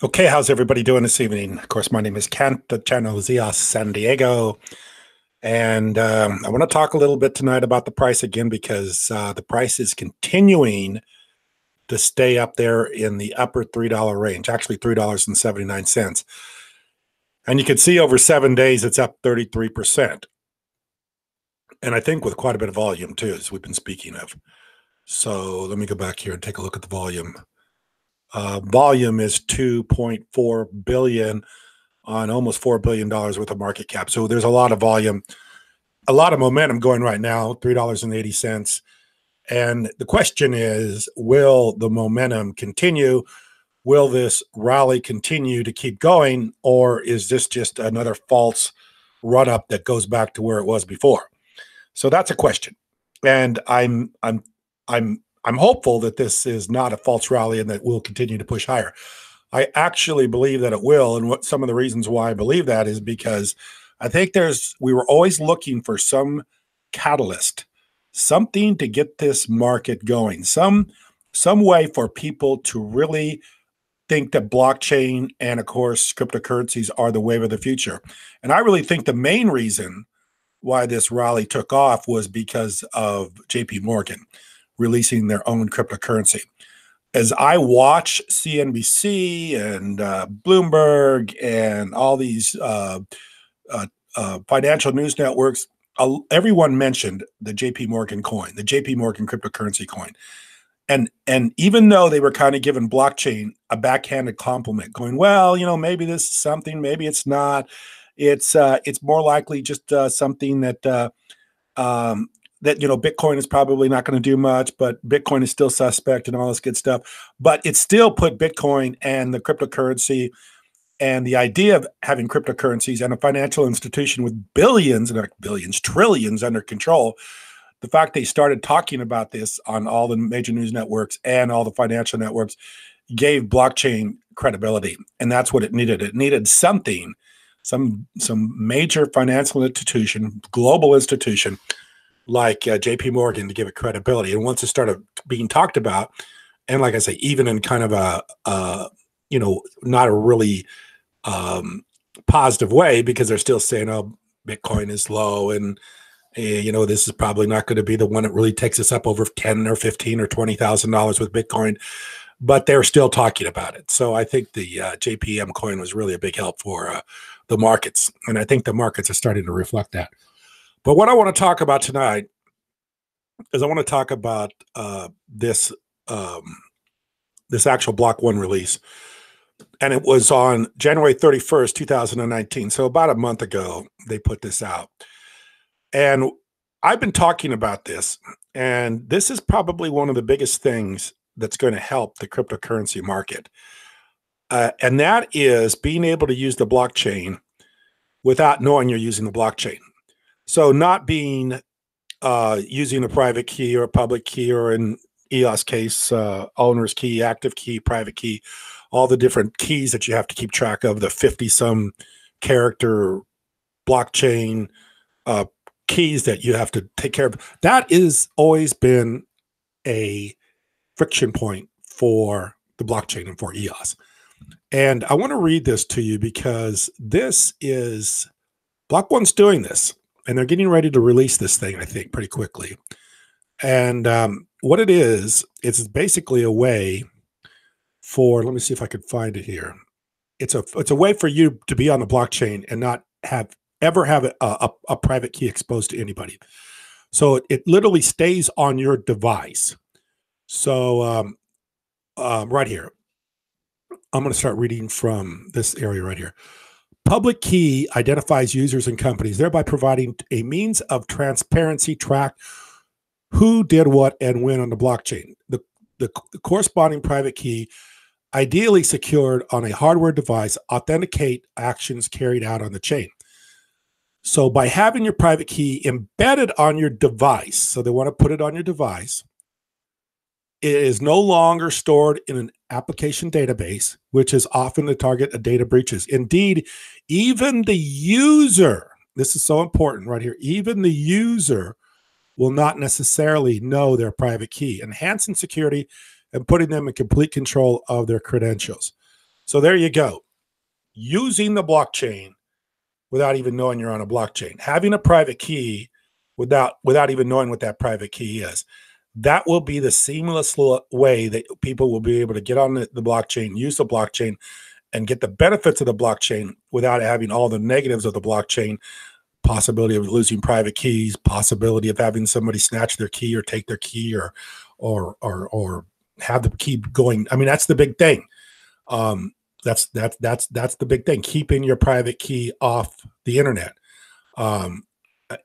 Okay, how's everybody doing this evening? Of course, my name is Kent. The channel is EOS San Diego. And I want to talk a little bit tonight about the price again because the price is continuing to stay up there in the upper $3 range, actually $3.79. And you can see over 7 days, it's up 33%. And I think with quite a bit of volume too, as we've been speaking of. So let me go back here and take a look at the volume. Volume is 2.4 billion on almost $4 billion worth of market cap. So there's a lot of volume, a lot of momentum going right now, $3.80. And the question is, will the momentum continue? Will this rally continue to keep going? Or is this just another false run up that goes back to where it was before? So that's a question. And I'm hopeful that this is not a false rally and that we'll continue to push higher. I actually believe that it will. And what some of the reasons why I believe that is because I think we were always looking for some catalyst, something to get this market going, some way for people to really think that blockchain and, of course, cryptocurrencies are the wave of the future. And I really think the main reason why this rally took off was because of JP Morgan releasing their own cryptocurrency. As I watch CNBC and Bloomberg and all these financial news networks, everyone mentioned the JP Morgan coin, the JP Morgan cryptocurrency coin. And even though they were kind of giving blockchain a backhanded compliment, going, well, maybe this is something, maybe it's not. It's more likely just something that Bitcoin is probably not going to do much, but Bitcoin is still suspect and all this good stuff. But it still put Bitcoin and the cryptocurrency and the idea of having cryptocurrencies and a financial institution with billions, trillions under control. The fact they started talking about this on all the major news networks and all the financial networks gave blockchain credibility. And that's what it needed. It needed something, some major financial institution, global institution, like JP Morgan to give it credibility. And once it started being talked about, and like I say, even in kind of not a really positive way, because they're still saying, oh, Bitcoin is low and, this is probably not going to be the one that really takes us up over $10 or $15 or $20,000 with Bitcoin, but they're still talking about it. So I think the JPM coin was really a big help for the markets. And I think the markets are starting to reflect that. But what I want to talk about tonight is I want to talk about this actual Block 1 release. And it was on January 31st, 2019. So about a month ago, they put this out. And I've been talking about this. And this is probably one of the biggest things that's going to help the cryptocurrency market. And that is being able to use the blockchain without knowing you're using the blockchain. So not being using a private key or a public key, or in EOS case, owner's key, active key, private key, all the different keys that you have to keep track of, the 50-some character blockchain keys that you have to take care of. That has always been a friction point for the blockchain and for EOS. And I want to read this to you because this is, Block 1's doing this. And they're getting ready to release this thing, I think, pretty quickly. And what it is, it's basically a way for, let me see if I could find it here. It's a way for you to be on the blockchain and not ever have a private key exposed to anybody. So it literally stays on your device. So right here, I'm going to start reading from this area right here. Public key identifies users and companies, thereby providing a means of transparency, track who did what and when on the blockchain. The corresponding private key, ideally secured on a hardware device, authenticate actions carried out on the chain. So by having your private key embedded on your device, so they want to put it on your device, it is no longer stored in an application database, which is often the target of data breaches. Indeed, even the user, this is so important right here, even the user will not necessarily know their private key, enhancing security and putting them in complete control of their credentials. So there you go. Using the blockchain without even knowing you're on a blockchain, having a private key without even knowing what that private key is. That will be the seamless way that people will be able to get on the blockchain, use the blockchain, and get the benefits of the blockchain without having all the negatives of the blockchain. Possibility of losing private keys, possibility of having somebody snatch their key or take their key, or have the key going. I mean, that's the big thing. That's the big thing. Keeping your private key off the internet.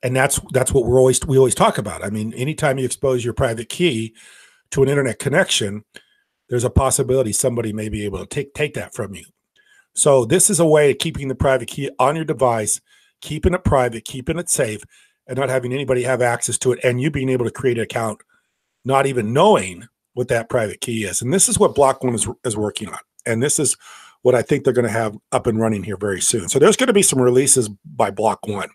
And that's what we always talk about. I mean, anytime you expose your private key to an internet connection, there's a possibility somebody may be able to take that from you. So this is a way of keeping the private key on your device, keeping it private, keeping it safe, and not having anybody have access to it, and you being able to create an account, not even knowing what that private key is. And this is what Block One is working on. And this is what I think they're going to have up and running here very soon. So there's going to be some releases by Block One.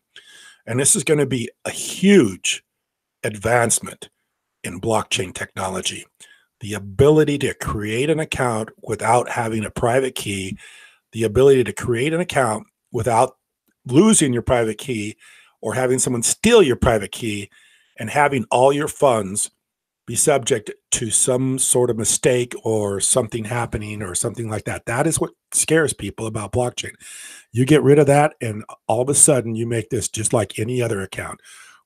And this is going to be a huge advancement in blockchain technology. The ability to create an account without having a private key, the ability to create an account without losing your private key or having someone steal your private key, and having all your funds be subject to some sort of mistake or something happening or something like that. That is what scares people about blockchain. You get rid of that, and all of a sudden you make this just like any other account,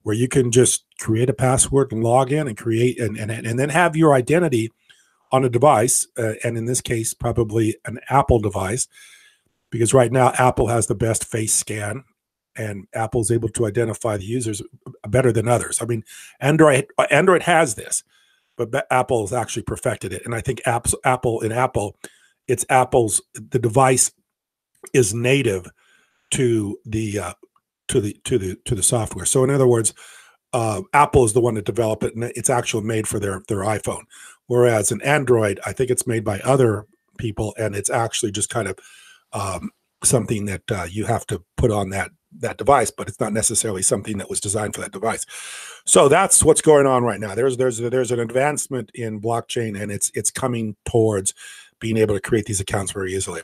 where you can just create a password and log in and create and then have your identity on a device, and in this case, probably an Apple device, because right now Apple has the best face scan, and Apple is able to identify the users better than others. I mean, Android has this, but Apple has actually perfected it. And I think the device is native to the software. So in other words, Apple is the one that developed it, and it's actually made for their iPhone. Whereas in Android, I think it's made by other people, and it's actually just kind of something that you have to put on that device, but it's not necessarily something that was designed for that device. So that's what's going on right now. There's an advancement in blockchain, and it's coming towards being able to create these accounts very easily.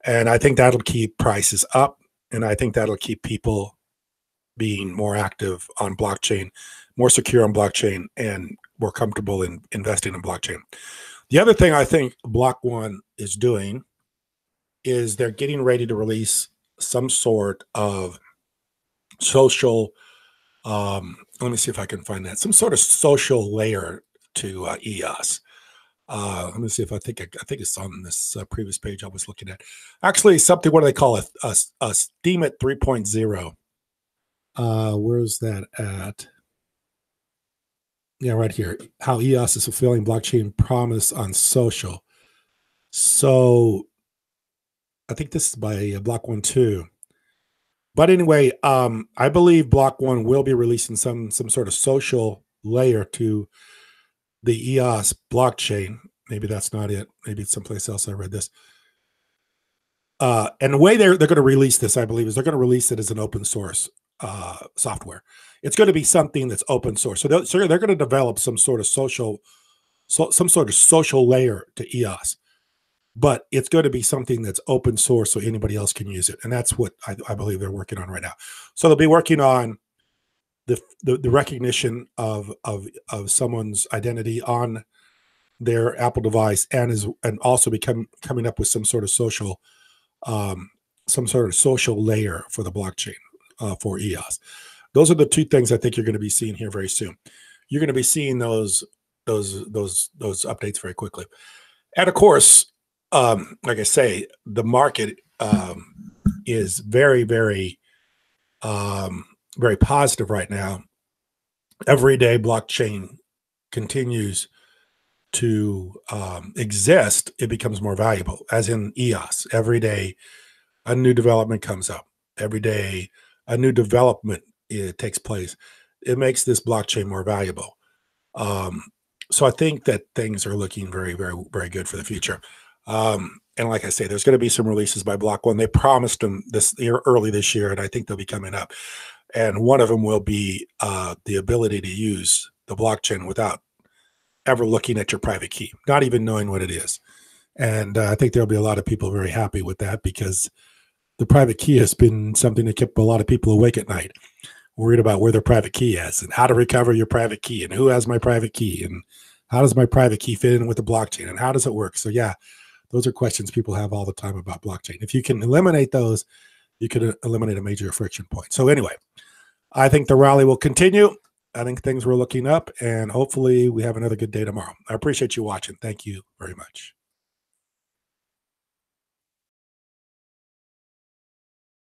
And I think that'll keep prices up, and I think that'll keep people being more active on blockchain, more secure on blockchain, and more comfortable in investing in blockchain. The other thing I think Block One is doing is they're getting ready to release some sort of social, let me see if I can find that, some sort of social layer to EOS. Let me see if I think it's on this previous page I was looking at. Actually, something, what do they call it? A Steam at 3.0. Where's that at? Yeah, right here. How EOS is fulfilling blockchain promise on social. So I think this is by Block One too. But anyway, I believe Block One will be releasing some sort of social layer to the EOS blockchain. Maybe that's not it. Maybe it's someplace else I read this. And the way they're going to release this, I believe, is they're going to release it as an open source software. It's going to be something that's open source. So they're going to develop some sort of social layer to EOS. But it's going to be something that's open source so anybody else can use it. And that's what I believe they're working on right now. So they'll be working on the recognition of someone's identity on their Apple device, and also coming up with some sort of social layer for the blockchain for EOS. Those are the two things I think you're going to be seeing here very soon. You're going to be seeing those updates very quickly. And of course, like I say, the market is very, very, very positive right now. Every day, blockchain continues to exist. It becomes more valuable, as in EOS. Every day, a new development comes up. Every day, a new development takes place. It makes this blockchain more valuable. So I think that things are looking very, very, very good for the future. And like I say, there's going to be some releases by Block One. They promised them this year, early this year, and I think they'll be coming up. And one of them will be the ability to use the blockchain without ever looking at your private key, not even knowing what it is. And I think there'll be a lot of people very happy with that, because the private key has been something that kept a lot of people awake at night, worried about where their private key is and how to recover your private key and who has my private key and how does my private key fit in with the blockchain and how does it work? So yeah, those are questions people have all the time about blockchain. If you can eliminate those, you could eliminate a major friction point. So anyway, I think the rally will continue. I think things were looking up, and hopefully we have another good day tomorrow. I appreciate you watching. Thank you very much.